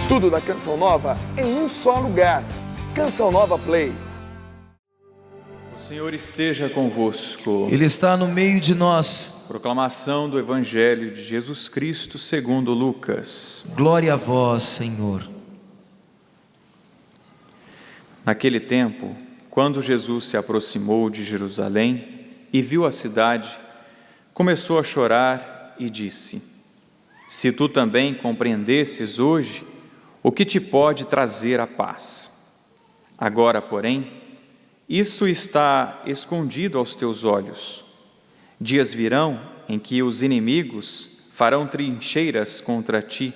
Tudo da Canção Nova em um só lugar. Canção Nova Play. O Senhor esteja convosco. Ele está no meio de nós. Proclamação do Evangelho de Jesus Cristo segundo Lucas. Glória a vós, Senhor. Naquele tempo, quando Jesus se aproximou de Jerusalém e viu a cidade, começou a chorar e disse: Se tu também compreendesses hoje o que te pode trazer a paz. Agora, porém, isso está escondido aos teus olhos. Dias virão em que os inimigos farão trincheiras contra ti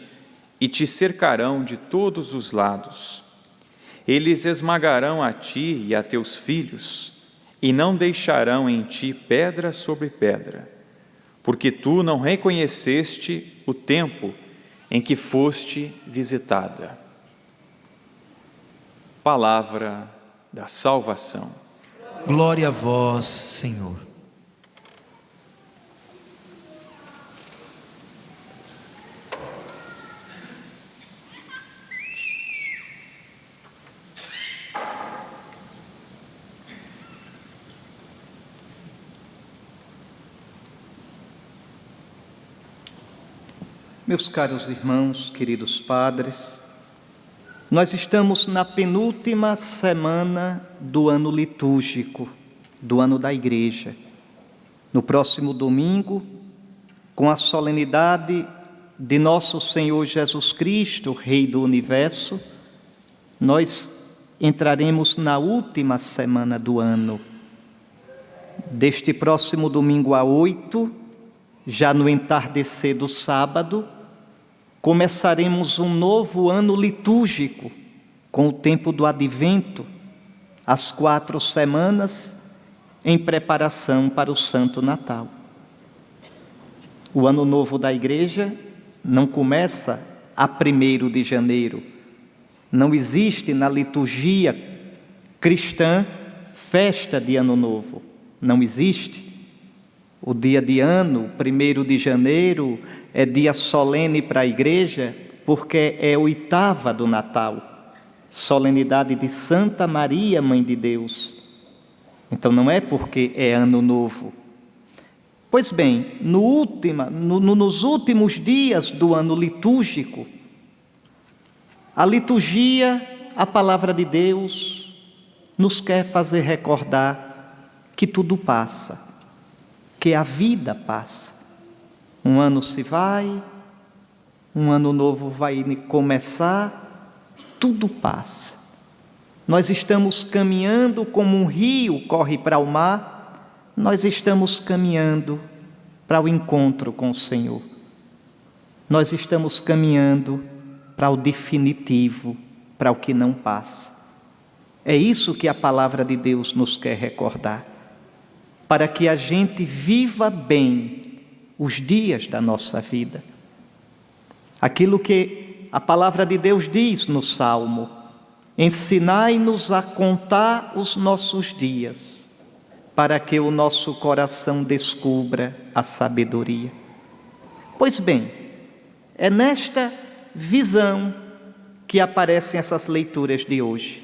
e te cercarão de todos os lados. Eles esmagarão a ti e a teus filhos e não deixarão em ti pedra sobre pedra, porque tu não reconheceste o tempo em que foste visitada. Palavra da salvação. Glória a vós, Senhor. Meus caros irmãos, queridos padres, nós estamos na penúltima semana do ano litúrgico, do ano da Igreja. No próximo domingo, com a solenidade de nosso Senhor Jesus Cristo, Rei do Universo, nós entraremos na última semana do ano. Deste próximo domingo a 8, já no entardecer do sábado, começaremos um novo ano litúrgico, com o tempo do Advento, as 4 semanas em preparação para o Santo Natal. O Ano Novo da Igreja não começa a 1º de janeiro. Não existe na liturgia cristã festa de Ano Novo. Não existe. O dia de ano, 1º de janeiro, é dia solene para a igreja, porque é a 8ª do Natal, solenidade de Santa Maria, Mãe de Deus. Então não é porque é ano novo. Pois bem, nos últimos dias do ano litúrgico, a liturgia, a palavra de Deus, nos quer fazer recordar que tudo passa, que a vida passa. Um ano se vai, um ano novo vai começar, tudo passa. Nós estamos caminhando como um rio corre para o mar, nós estamos caminhando para o encontro com o Senhor. Nós estamos caminhando para o definitivo, para o que não passa. É isso que a palavra de Deus nos quer recordar, para que a gente viva bem os dias da nossa vida. Aquilo que a palavra de Deus diz no Salmo: ensinai-nos a contar os nossos dias, para que o nosso coração descubra a sabedoria. Pois bem, é nesta visão que aparecem essas leituras de hoje.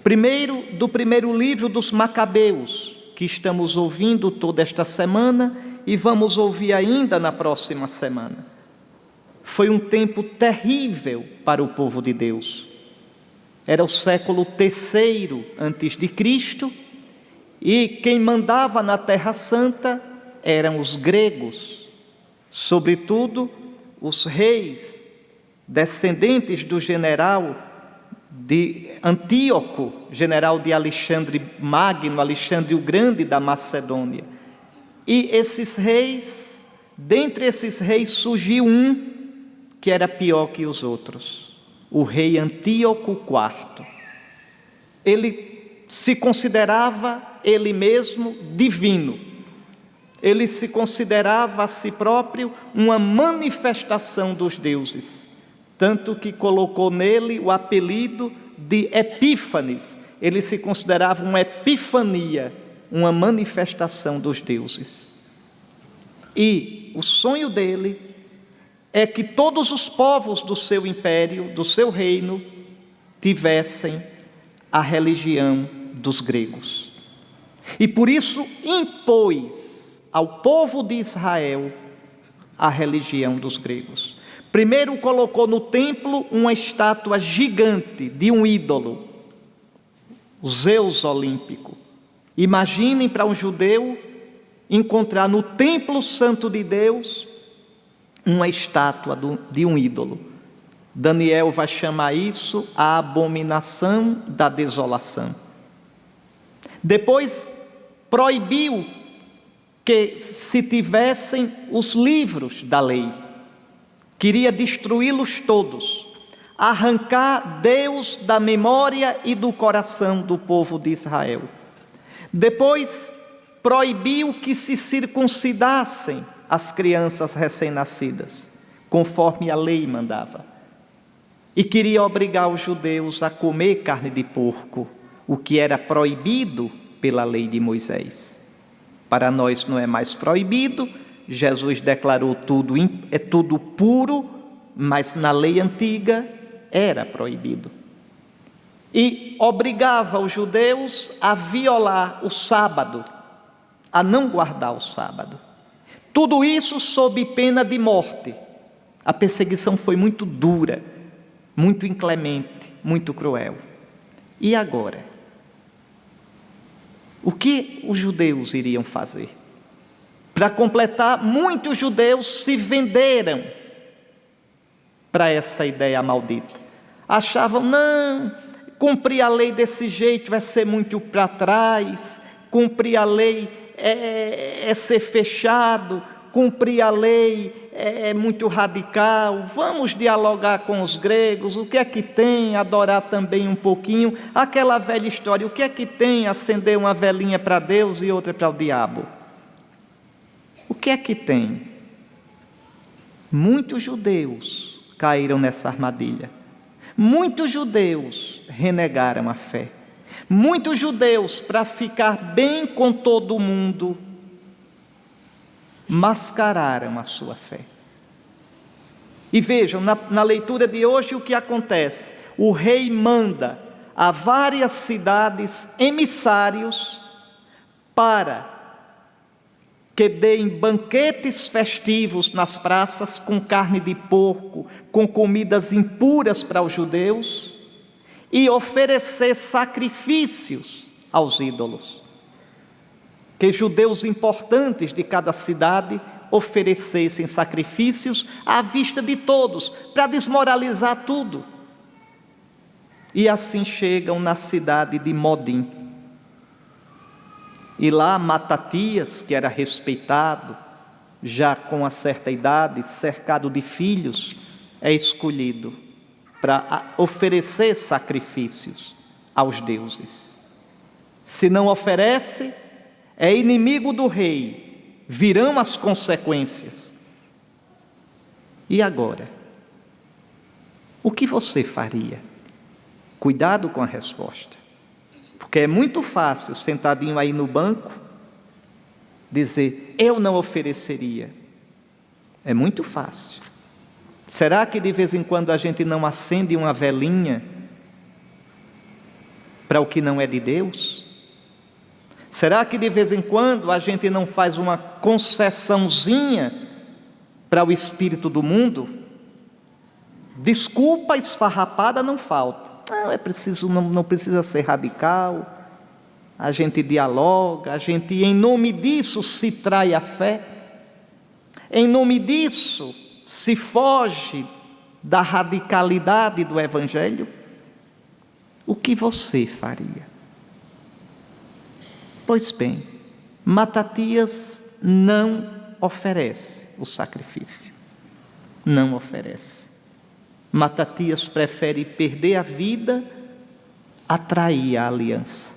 Primeiro, do primeiro livro dos Macabeus, que estamos ouvindo toda esta semana e vamos ouvir ainda na próxima semana. Foi um tempo terrível para o povo de Deus. Era o século III a.C. e quem mandava na Terra Santa eram os gregos, sobretudo os reis descendentes do general de Antíoco, general de Alexandre Magno, Alexandre o Grande da Macedônia. E esses reis, dentre esses reis surgiu um que era pior que os outros, o rei Antíoco IV. Ele se considerava ele mesmo divino. Ele se considerava a si próprio uma manifestação dos deuses, tanto que colocou nele o apelido de Epífanes. Ele se considerava uma epifania, uma manifestação dos deuses. E o sonho dele é que todos os povos do seu império, do seu reino, tivessem a religião dos gregos. E por isso impôs ao povo de Israel a religião dos gregos. Primeiro colocou no templo uma estátua gigante de um ídolo, o Zeus olímpico. Imaginem para um judeu encontrar no templo santo de Deus uma estátua de um ídolo. Daniel vai chamar isso a abominação da desolação. Depois proibiu que se tivessem os livros da lei. Queria destruí-los todos, arrancar Deus da memória e do coração do povo de Israel. Depois proibiu que se circuncidassem as crianças recém-nascidas, conforme a lei mandava. E queria obrigar os judeus a comer carne de porco, o que era proibido pela lei de Moisés. Para nós não é mais proibido. Jesus declarou é tudo puro, mas na lei antiga era proibido. E obrigava os judeus a violar o sábado, a não guardar o sábado. Tudo isso sob pena de morte. A perseguição foi muito dura, muito inclemente, muito cruel. E agora? O que os judeus iriam fazer? Para completar, muitos judeus se venderam para essa ideia maldita. Achavam, não, cumprir a lei desse jeito vai ser muito para trás, cumprir a lei é ser fechado, cumprir a lei é muito radical, vamos dialogar com os gregos, o que é que tem adorar também um pouquinho, aquela velha história, o que é que tem acender uma velinha para Deus e outra para o diabo? O que é que tem? Muitos judeus caíram nessa armadilha. Muitos judeus renegaram a fé. Muitos judeus, para ficar bem com todo mundo, mascararam a sua fé. E vejam, na leitura de hoje o que acontece? O rei manda a várias cidades emissários para que deem banquetes festivos nas praças com carne de porco, com comidas impuras para os judeus, e oferecer sacrifícios aos ídolos. Que judeus importantes de cada cidade oferecessem sacrifícios à vista de todos, para desmoralizar tudo. E assim chegam na cidade de Modim. E lá Matatias, que era respeitado, já com uma certa idade, cercado de filhos, é escolhido para oferecer sacrifícios aos deuses. Se não oferece, é inimigo do rei, virão as consequências. E agora? O que você faria? Cuidado com a resposta. Porque é muito fácil, sentadinho aí no banco, dizer, eu não ofereceria. É muito fácil. Será que de vez em quando a gente não acende uma velinha para o que não é de Deus? Será que de vez em quando a gente não faz uma concessãozinha para o espírito do mundo? Desculpa esfarrapada não falta. Não precisa ser radical, a gente dialoga, a gente em nome disso se trai a fé, em nome disso se foge da radicalidade do Evangelho. O que você faria? Pois bem, Matatias não oferece o sacrifício, não oferece. Matatias prefere perder a vida, atrair a aliança,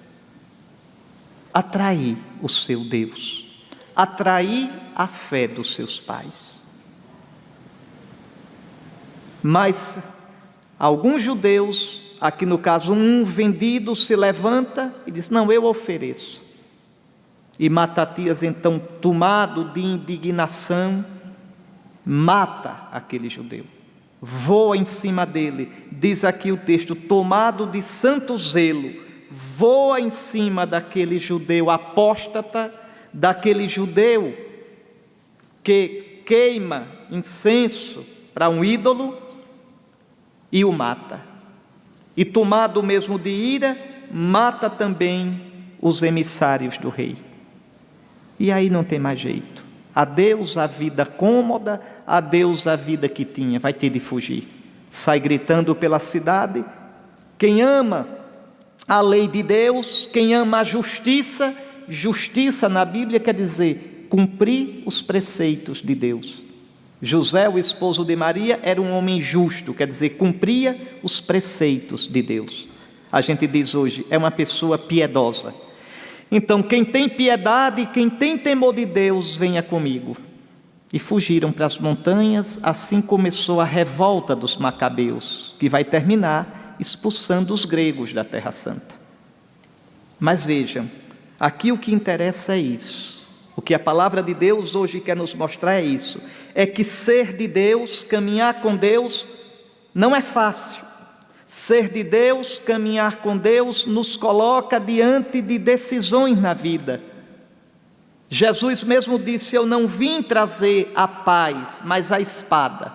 atrair o seu Deus, atrair a fé dos seus pais. Mas alguns judeus, aqui no caso um vendido, se levanta e diz, não, eu ofereço. E Matatias, então, tomado de indignação, mata aquele judeu, voa em cima dele. Diz aqui o texto, tomado de santo zelo, voa em cima daquele judeu apóstata, daquele judeu que queima incenso para um ídolo e o mata. E tomado mesmo de ira, mata também os emissários do rei. E aí não tem mais jeito. Adeus a vida cômoda, adeus a vida que tinha, vai ter de fugir. Sai gritando pela cidade. Quem ama a lei de Deus, quem ama a justiça, justiça na Bíblia quer dizer cumprir os preceitos de Deus. José, o esposo de Maria, era um homem justo, quer dizer, cumpria os preceitos de Deus. A gente diz hoje, é uma pessoa piedosa. Então, quem tem piedade, quem tem temor de Deus, venha comigo. E fugiram para as montanhas. Assim começou a revolta dos macabeus, que vai terminar expulsando os gregos da Terra Santa. Mas vejam, aqui o que interessa é isso. O que a palavra de Deus hoje quer nos mostrar é isso. É que ser de Deus, caminhar com Deus, não é fácil. Ser de Deus, caminhar com Deus, nos coloca diante de decisões na vida. Jesus mesmo disse, eu não vim trazer a paz, mas a espada.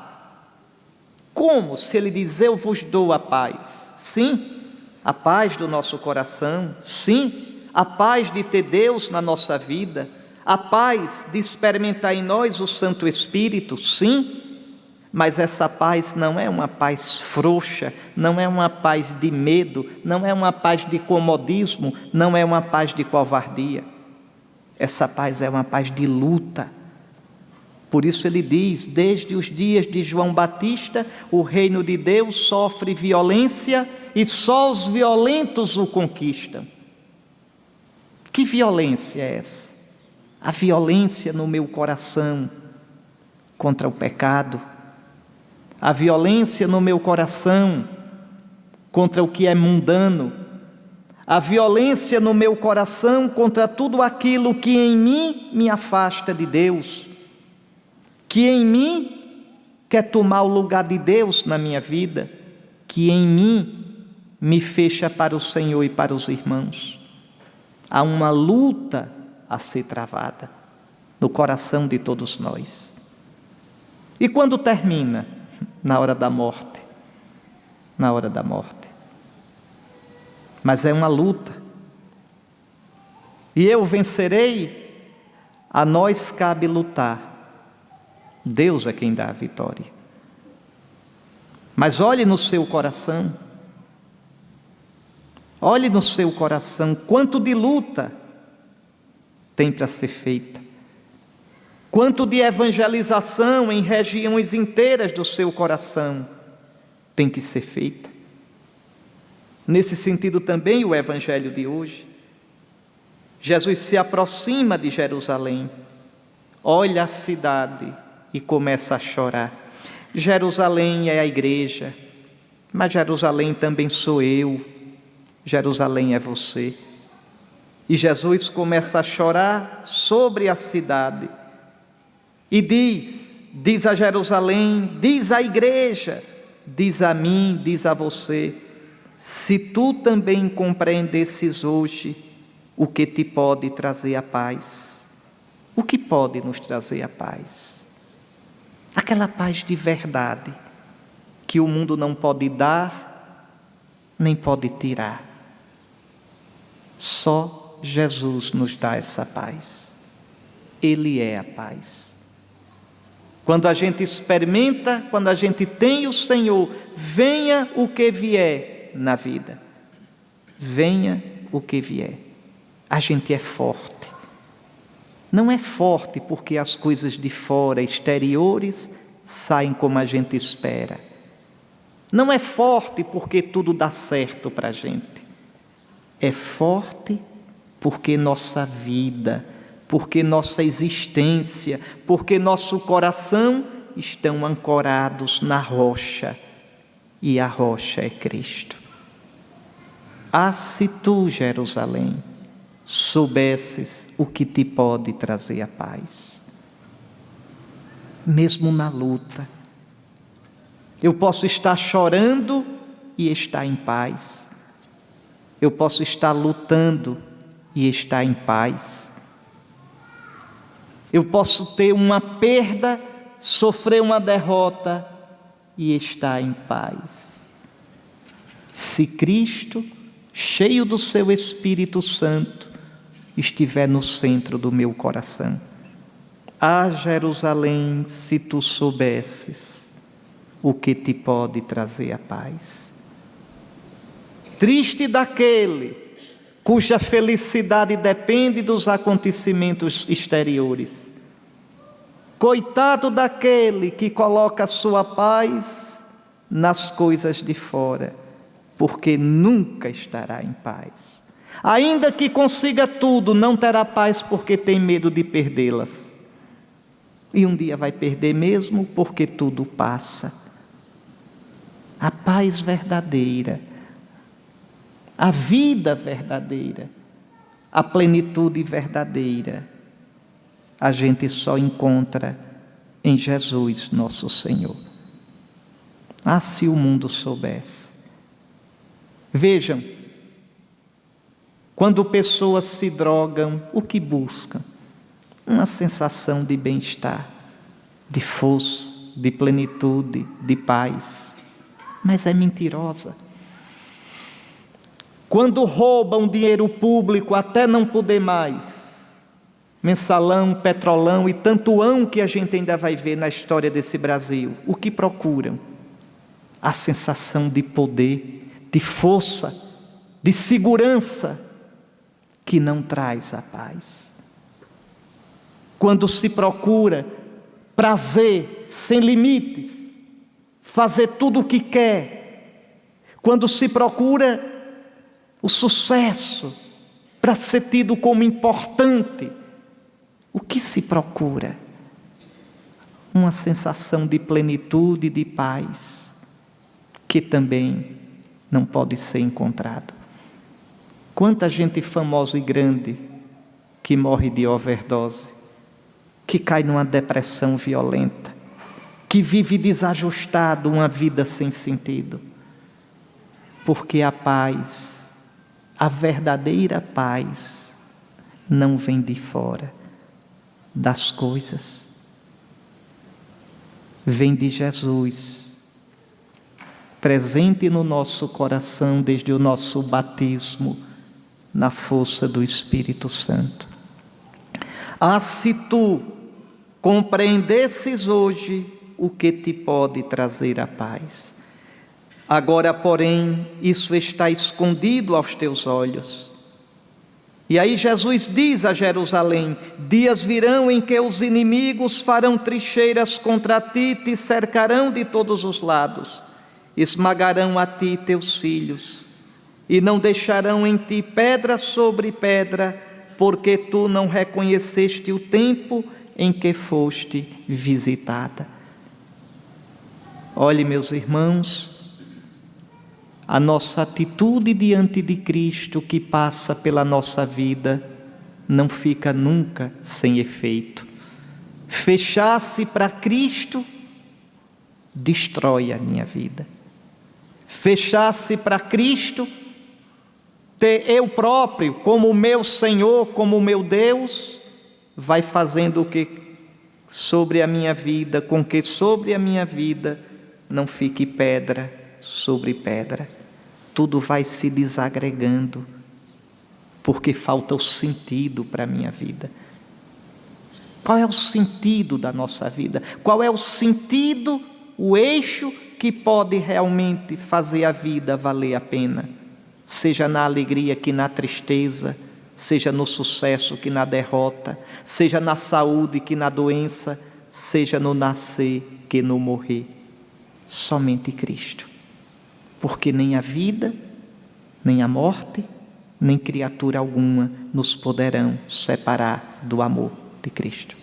Como? Se ele diz, eu vos dou a paz. Sim, a paz do nosso coração. Sim, a paz de ter Deus na nossa vida. A paz de experimentar em nós o Santo Espírito. Sim, mas essa paz não é uma paz frouxa, não é uma paz de medo, não é uma paz de comodismo, não é uma paz de covardia. Essa paz é uma paz de luta. Por isso ele diz, desde os dias de João Batista, o reino de Deus sofre violência e só os violentos o conquistam. Que violência é essa? A violência no meu coração contra o pecado, a violência no meu coração contra o que é mundano, a violência no meu coração contra tudo aquilo que em mim me afasta de Deus, que em mim quer tomar o lugar de Deus na minha vida, que em mim me fecha para o Senhor e para os irmãos. Há uma luta a ser travada no coração de todos nós. E quando termina? Na hora da morte. Na hora da morte. Mas é uma luta. E eu vencerei? A nós cabe lutar. Deus é quem dá a vitória. Mas olhe no seu coração. Olhe no seu coração quanto de luta tem para ser feita. Quanto de evangelização em regiões inteiras do seu coração tem que ser feita. Nesse sentido também o evangelho de hoje. Jesus se aproxima de Jerusalém, olha a cidade e começa a chorar. Jerusalém é a igreja, mas Jerusalém também sou eu, Jerusalém é você. E Jesus começa a chorar sobre a cidade e diz a Jerusalém, diz à igreja, diz a mim, diz a você, se tu também compreendesses hoje o que te pode trazer a paz. O que pode nos trazer a paz? Aquela paz de verdade, que o mundo não pode dar, nem pode tirar. Só Jesus nos dá essa paz. Ele é a paz. Quando a gente experimenta, quando a gente tem o Senhor, venha o que vier na vida. Venha o que vier. A gente é forte. Não é forte porque as coisas de fora, exteriores, saem como a gente espera. Não é forte porque tudo dá certo para a gente. É forte porque nossa vida, porque nossa existência, porque nosso coração estão ancorados na rocha, e a rocha é Cristo. Ah, se tu, Jerusalém, soubesses o que te pode trazer a paz. mesmo na luta. Eu posso estar chorando e estar em paz. Eu posso estar lutando e estar em paz. Eu posso ter uma perda, sofrer uma derrota e estar em paz. Se Cristo, cheio do seu Espírito Santo, estiver no centro do meu coração. Ah, Jerusalém, se tu soubesses o que te pode trazer a paz. Triste daquele cuja felicidade depende dos acontecimentos exteriores. Coitado daquele que coloca sua paz nas coisas de fora, porque nunca estará em paz. Ainda que consiga tudo, não terá paz porque tem medo de perdê-las. E um dia vai perder mesmo, porque tudo passa. A paz verdadeira, a vida verdadeira, a plenitude verdadeira, a gente só encontra em Jesus, nosso Senhor. Ah, se o mundo soubesse. Vejam, quando pessoas se drogam, o que buscam? Uma sensação de bem-estar, de força, de plenitude, de paz. Mas é mentirosa. Quando roubam dinheiro público até não poder mais, mensalão, petrolão e tantoão que a gente ainda vai ver na história desse Brasil, o que procuram? A sensação de poder, de força, de segurança, que não traz a paz. Quando se procura prazer sem limites, fazer tudo o que quer, quando se procura o sucesso para ser tido como importante, o que se procura? Uma sensação de plenitude e de paz, que também não pode ser encontrado. Quanta gente famosa e grande que morre de overdose, que cai numa depressão violenta, que vive desajustado, uma vida sem sentido. Porque a paz, a verdadeira paz, não vem de fora das coisas. Vem de Jesus, presente no nosso coração desde o nosso batismo, na força do Espírito Santo. Ah, se tu compreendesses hoje o que te pode trazer a paz. Agora, porém, isso está escondido aos teus olhos. E aí Jesus diz a Jerusalém: dias virão em que os inimigos farão trincheiras contra ti, te cercarão de todos os lados, esmagarão a ti teus filhos, e não deixarão em ti pedra sobre pedra, porque tu não reconheceste o tempo em que foste visitada. Olhe, meus irmãos, a nossa atitude diante de Cristo que passa pela nossa vida não fica nunca sem efeito. Fechar-se para Cristo destrói a minha vida. Fechar-se para Cristo, ter eu próprio como o meu Senhor, como o meu Deus, vai fazendo o que sobre a minha vida, com que sobre a minha vida não fique pedra sobre pedra. Tudo vai se desagregando, porque falta o sentido para a minha vida. Qual é o sentido da nossa vida? Qual é o sentido, o eixo que pode realmente fazer a vida valer a pena? Seja na alegria que na tristeza, seja no sucesso que na derrota, seja na saúde que na doença, seja no nascer que no morrer. Somente Cristo. Porque nem a vida, nem a morte, nem criatura alguma nos poderão separar do amor de Cristo.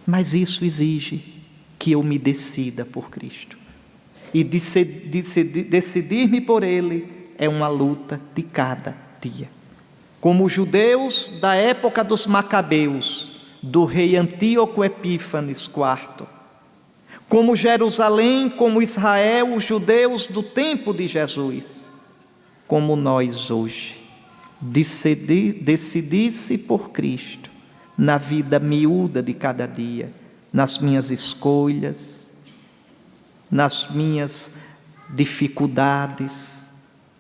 Mas isso exige que eu me decida por Cristo. E decidir-me por Ele é uma luta de cada dia. Como os judeus da época dos Macabeus, do rei Antíoco Epífanes IV. Como Jerusalém, como Israel, os judeus do tempo de Jesus, como nós hoje, decidisse por Cristo, na vida miúda de cada dia, nas minhas escolhas, nas minhas dificuldades,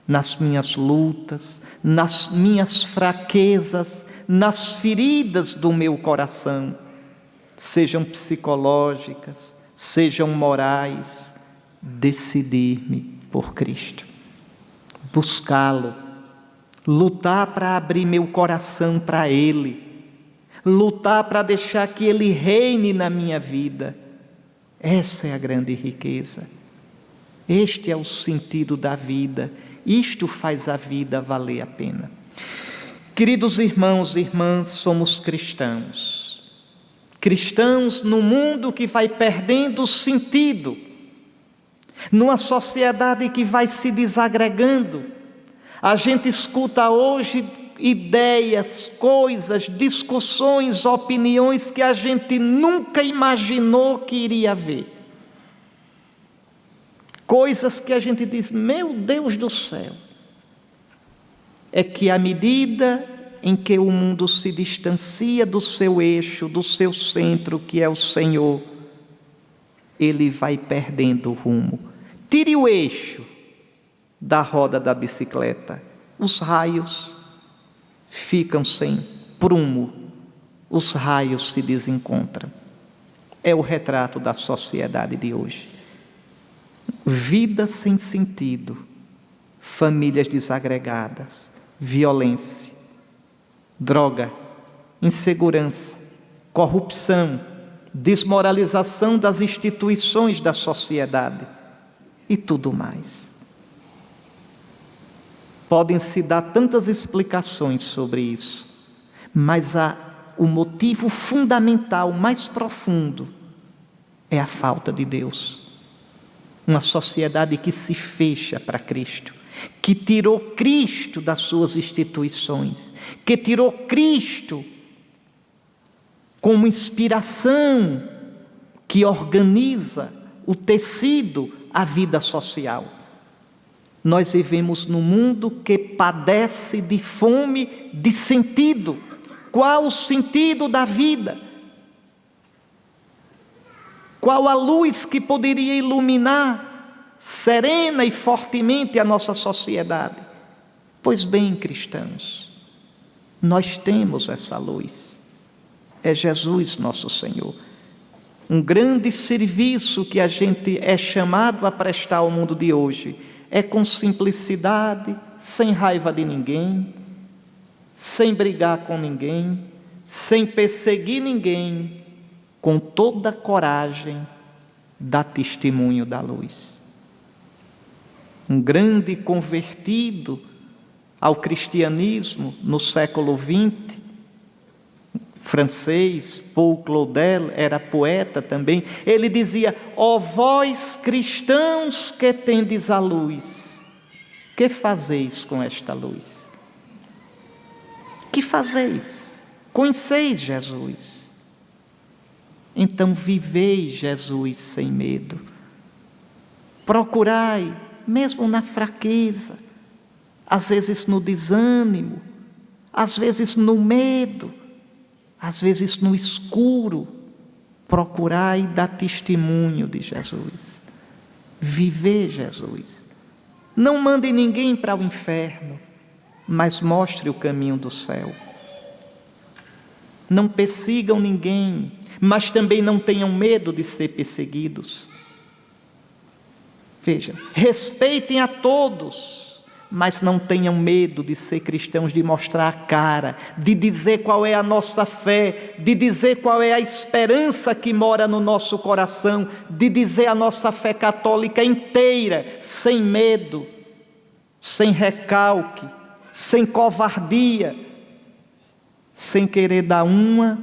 nas minhas lutas, nas minhas fraquezas, nas feridas do meu coração, sejam psicológicas, sejam morais, decidir-me por Cristo, buscá-lo, lutar para abrir meu coração para Ele, lutar para deixar que Ele reine na minha vida. Essa é a grande riqueza. Este é o sentido da vida. Isto faz a vida valer a pena. Queridos irmãos e irmãs, somos cristãos. Cristãos num mundo que vai perdendo sentido, numa sociedade que vai se desagregando. A gente escuta hoje ideias, coisas, discussões, opiniões que a gente nunca imaginou que iria ver. Coisas que a gente diz, meu Deus do céu. É que à medida em que o mundo se distancia do seu eixo, do seu centro, que é o Senhor, ele vai perdendo o rumo. Tire o eixo da roda da bicicleta, os raios ficam sem prumo, os raios se desencontram. É o retrato da sociedade de hoje. Vida sem sentido, famílias desagregadas, violência, droga, insegurança, corrupção, desmoralização das instituições da sociedade e tudo mais. Podem-se dar tantas explicações sobre isso, mas o motivo fundamental, mais profundo, é a falta de Deus. Uma sociedade que se fecha para Cristo, que tirou Cristo das suas instituições, que tirou Cristo como inspiração que organiza o tecido, a vida social. Nós vivemos num mundo que padece de fome de sentido. Qual o sentido da vida? Qual a luz que poderia iluminar serena e fortemente a nossa sociedade? Pois bem, cristãos, nós temos essa luz. É Jesus nosso Senhor. Um grande serviço que a gente é chamado a prestar ao mundo de hoje é com simplicidade, sem raiva de ninguém, sem brigar com ninguém, sem perseguir ninguém, com toda coragem, dar testemunho da luz. Um grande convertido ao cristianismo no século XX, francês, Paul Claudel, era poeta também, ele dizia: ó vós cristãos que tendes a luz, que fazeis com esta luz? Que fazeis? Conheceis Jesus? Então vivei Jesus sem medo. Procurai, mesmo na fraqueza, às vezes no desânimo, às vezes no medo, às vezes no escuro, procurai dar testemunho de Jesus. Viver Jesus. Não mande ninguém para o inferno, mas mostre o caminho do céu. Não persigam ninguém, mas também não tenham medo de ser perseguidos. Veja, respeitem a todos, mas não tenham medo de ser cristãos, de mostrar a cara, de dizer qual é a nossa fé, de dizer qual é a esperança que mora no nosso coração, de dizer a nossa fé católica inteira, sem medo, sem recalque, sem covardia, sem querer dar uma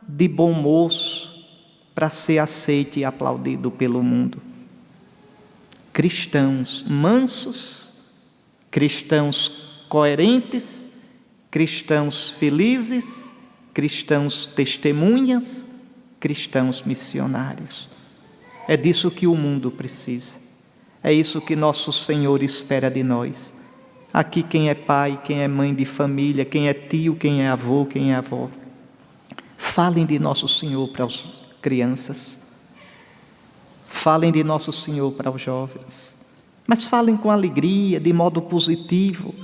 de bom moço para ser aceito e aplaudido pelo mundo. Cristãos mansos, cristãos coerentes, cristãos felizes, cristãos testemunhas, cristãos missionários. É disso que o mundo precisa. É isso que nosso Senhor espera de nós. Aqui quem é pai, quem é mãe de família, quem é tio, quem é avô, quem é avó. Falem de nosso Senhor para as crianças. Falem de nosso Senhor para os jovens. Mas falem com alegria, de modo positivo.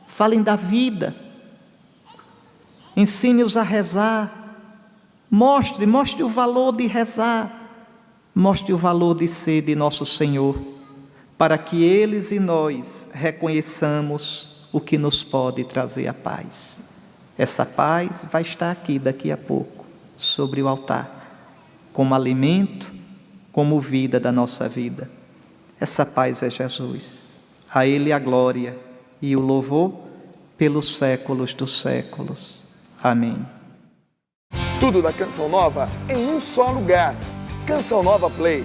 Falem da vida. Ensine-os a rezar. Mostre o valor de rezar. Mostre o valor de ser de nosso Senhor, para que eles e nós reconheçamos o que nos pode trazer a paz. Essa paz vai estar aqui daqui a pouco, sobre o altar, como alimento, como vida da nossa vida. Essa paz é Jesus. A Ele a glória e o louvor pelos séculos dos séculos. Amém. Tudo da Canção Nova em um só lugar. Canção Nova Play.